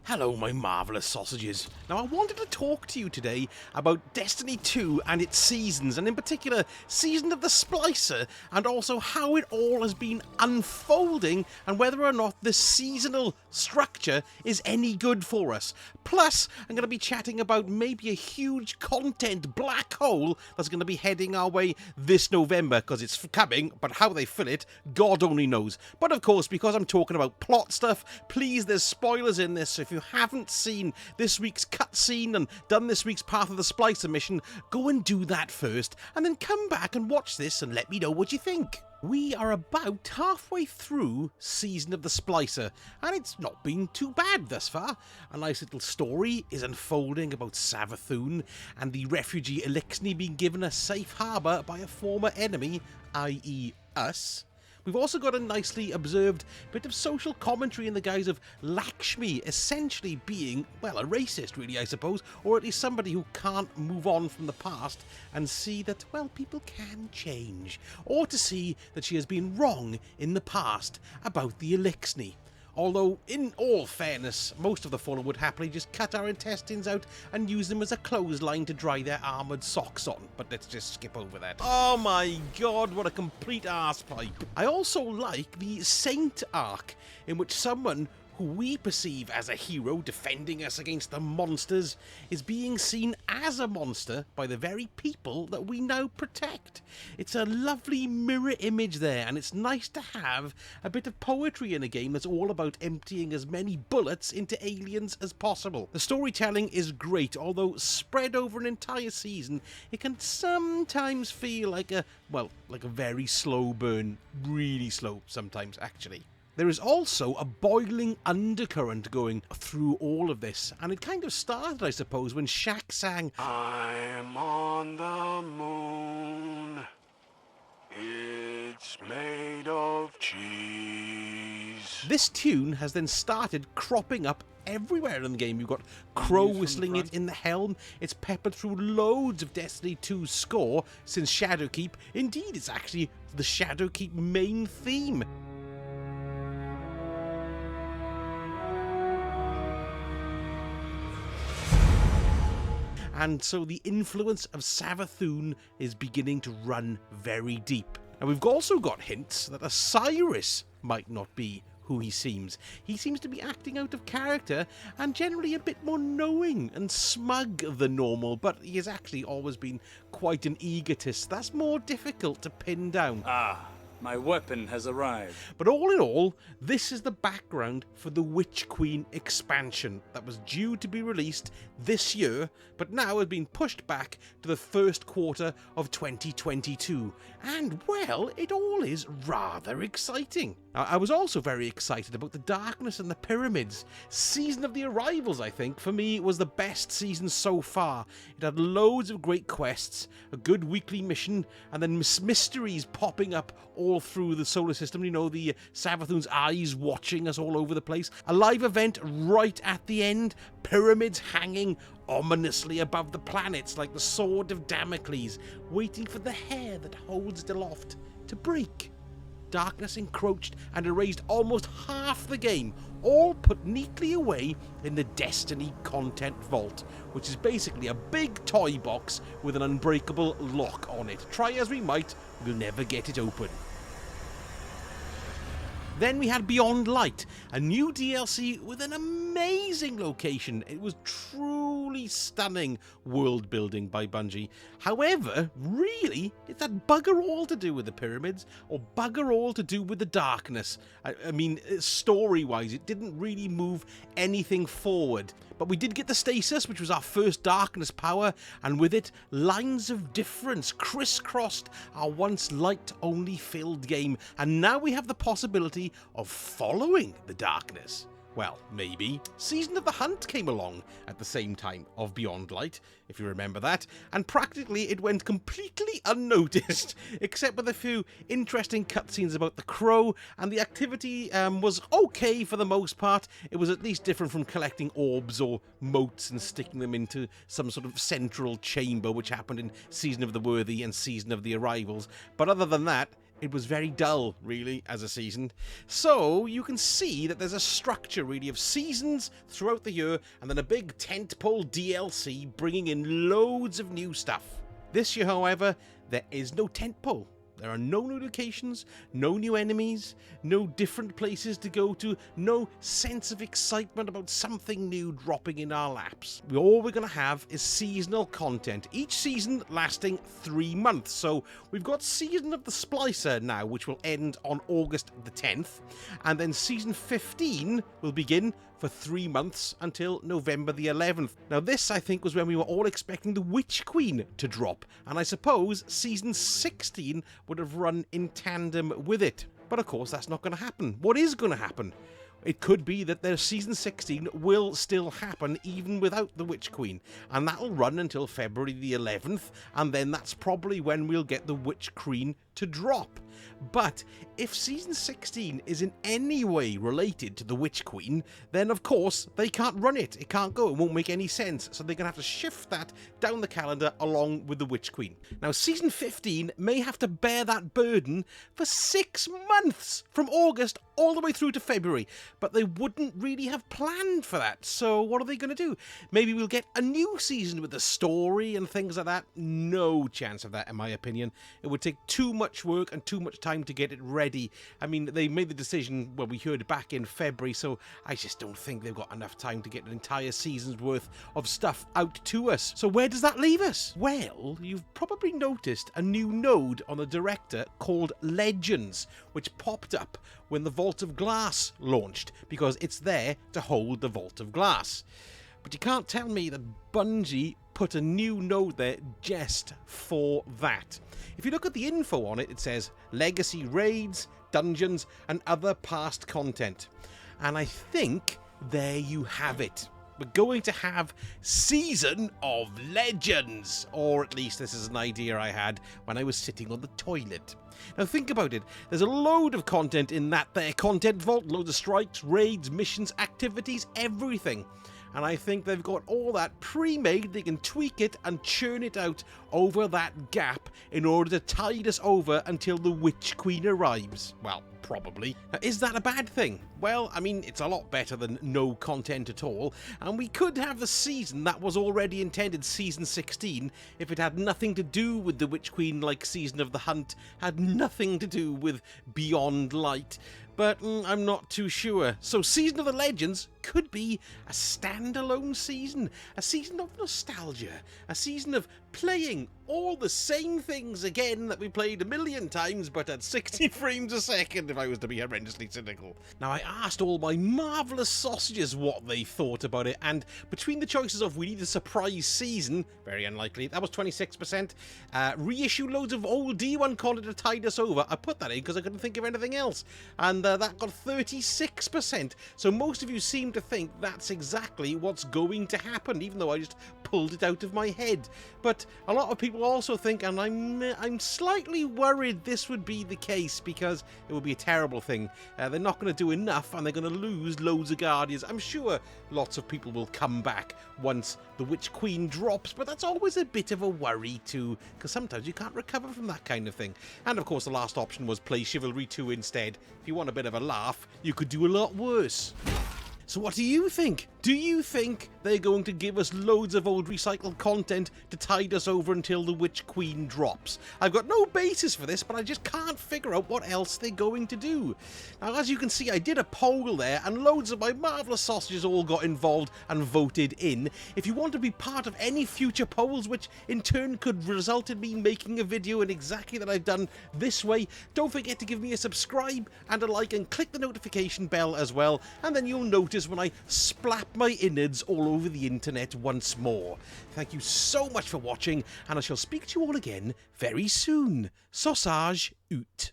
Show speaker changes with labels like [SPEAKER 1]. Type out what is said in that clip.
[SPEAKER 1] Hello, my marvellous sausages. Now, I wanted to talk to you today about Destiny 2 and its seasons, and in particular, Season of the Splicer, and also how it all has been unfolding, and whether or not the seasonal structure is any good for us. Plus, I'm going to be chatting about maybe a huge content black hole that's going to be heading our way this November, because it's coming, but how they fill it, God only knows. But of course, because I'm talking about plot stuff, please, there's spoilers in this, so if you haven't seen this week's cutscene and done this week's Path of the Splicer mission, go and do that first, and then come back and watch this and let me know what you think. We are about halfway through Season of the Splicer, and it's not been too bad thus far. A nice little story is unfolding about Savathûn and the refugee Eliksni being given a safe harbour by a former enemy, i.e. us. We've also got a nicely observed bit of social commentary in the guise of Lakshmi essentially being, well, a racist really, I suppose, or at least somebody who can't move on from the past and see that, well, people can change, or to see that she has been wrong in the past about the Eliksni. Although, in all fairness, most of the Fallen would happily just cut our intestines out and use them as a clothesline to dry their armoured socks on, but let's just skip over that. Oh my god, what a complete arsepipe. I also like the Saint arc, in which someone who we perceive as a hero defending us against the monsters is being seen as a monster by the very people that we now protect. It's a lovely mirror image there, and it's nice to have a bit of poetry in a game that's all about emptying as many bullets into aliens as possible. The storytelling is great, although spread over an entire season, it can sometimes feel like a very slow burn. Really slow sometimes, actually. There is also a boiling undercurrent going through all of this, and it kind of started, I suppose, when Shaq sang, "I'm on the moon, it's made of cheese." This tune has then started cropping up everywhere in the game. You've got Crow whistling it in the helm. It's peppered through loads of Destiny 2's score since Shadowkeep. Indeed, it's actually the Shadowkeep main theme. And so the influence of Savathûn is beginning to run very deep. And we've also got hints that Osiris might not be who he seems. He seems to be acting out of character and generally a bit more knowing and smug than normal, but he has actually always been quite an egotist. That's more difficult to pin down.
[SPEAKER 2] My weapon has arrived.
[SPEAKER 1] But all in all, this is the background for the Witch Queen expansion that was due to be released this year, but now has been pushed back to the first quarter of 2022. And, well, it all is rather exciting. I was also very excited about the Darkness and the Pyramids. Season of the Arrivals, I think, for me, was the best season so far. It had loads of great quests, a good weekly mission, and then mysteries popping up all through the solar system. You know, the Savathûn's eyes watching us all over the place. A live event right at the end. Pyramids hanging ominously above the planets like the sword of Damocles, waiting for the hair that holds it aloft to break. Darkness encroached and erased almost half the game, all put neatly away in the Destiny content vault, which is basically a big toy box with an unbreakable lock on it. Try as we might, we'll never get it open. Then we had Beyond Light, a new DLC with an amazing location. It was truly stunning world building by Bungie. However, really, it had bugger all to do with the pyramids, or bugger all to do with the darkness. I mean, story-wise, it didn't really move anything forward. But we did get the Stasis, which was our first darkness power, and with it, Lines of Difference crisscrossed our once light-only filled game, and now we have the possibility of following the darkness. Well, maybe. Season of the Hunt came along at the same time of Beyond Light, if you remember that, and practically it went completely unnoticed, except with a few interesting cutscenes about the Crow, and the activity was okay for the most part. It was at least different from collecting orbs or motes and sticking them into some sort of central chamber, which happened in Season of the Worthy and Season of the Arrivals. But other than that, it was very dull, really, as a season. So you can see that there's a structure, really, of seasons throughout the year, and then a big tentpole DLC bringing in loads of new stuff. This year, however, there is no tentpole. There are no new locations, no new enemies, no different places to go to, no sense of excitement about something new dropping in our laps. All we're going to have is seasonal content, each season lasting 3 months. So we've got Season of the Splicer now, which will end on August the 10th, and then Season 15 will begin for 3 months until November the 11th. Now this, I think, was when we were all expecting the Witch Queen to drop, and I suppose Season 16 would have run in tandem with it. But of course that's not going to happen. What is going to happen? It could be that their Season 16 will still happen even without the Witch Queen, and that'll run until February the 11th, and then that's probably when we'll get the Witch Queen to drop. But if Season 16 is in any way related to the Witch Queen, then of course they can't run it. It can't go. It won't make any sense. So they're going to have to shift that down the calendar along with the Witch Queen. Now, Season 15 may have to bear that burden for 6 months, from August all the way through to February. But they wouldn't really have planned for that. So what are they going to do? Maybe we'll get a new season with a story and things like that? No chance of that, in my opinion. It would take too much work and too much time to get it ready. I mean, they made the decision, well, we heard back in February, so I just don't think they've got enough time to get an entire season's worth of stuff out to us. So where does that leave us? Well, you've probably noticed a new node on the director called Legends, which popped up when the Vault of Glass launched, because it's there to hold the Vault of Glass. But you can't tell me that Bungie put a new node there just for that. If you look at the info on it, it says Legacy Raids, Dungeons, and other past content. And I think there you have it. We're going to have Season of Legends, or at least this is an idea I had when I was sitting on the toilet. Now think about it, there's a load of content in that there content vault, loads of strikes, raids, missions, activities, everything. And I think they've got all that pre-made, they can tweak it and churn it out over that gap in order to tide us over until the Witch Queen arrives. Well, probably. Now, is that a bad thing? Well, I mean, it's a lot better than no content at all, and we could have the season that was already intended, Season 16, if it had nothing to do with the Witch Queen, like Season of the Hunt, had nothing to do with Beyond Light. But I'm not too sure. So Season of the Legends could be a standalone season, a season of nostalgia, a season of playing all the same things again that we played a million times, but at 60 frames a second, if I was to be horrendously cynical. Now, I asked all my marvellous sausages what they thought about it, and between the choices of we need a surprise season, very unlikely, that was 26%, reissue loads of old D1 content to tide us over, I put that in because I couldn't think of anything else, and that got 36%, so most of you seem to think that's exactly what's going to happen, even though I just pulled it out of my head. But a lot of people also think, and I'm slightly worried this would be the case, because it would be a terrible thing. They're not going to do enough, and they're going to lose loads of Guardians. I'm sure lots of people will come back once the Witch Queen drops, but that's always a bit of a worry too, because sometimes you can't recover from that kind of thing. And of course the last option was play Chivalry 2 instead. If you want a bit of a laugh, you could do a lot worse. So what do you think? Do you think they're going to give us loads of old recycled content to tide us over until the Witch Queen drops? I've got no basis for this, but I just can't figure out what else they're going to do. Now, as you can see, I did a poll there, and loads of my marvellous sausages all got involved and voted in. If you want to be part of any future polls, which in turn could result in me making a video in exactly that I've done this way, don't forget to give me a subscribe and a like, and click the notification bell as well, and then you'll notice when I splap my innards all over the internet once more. Thank you so much for watching, and I shall speak to you all again very soon. Sausage out.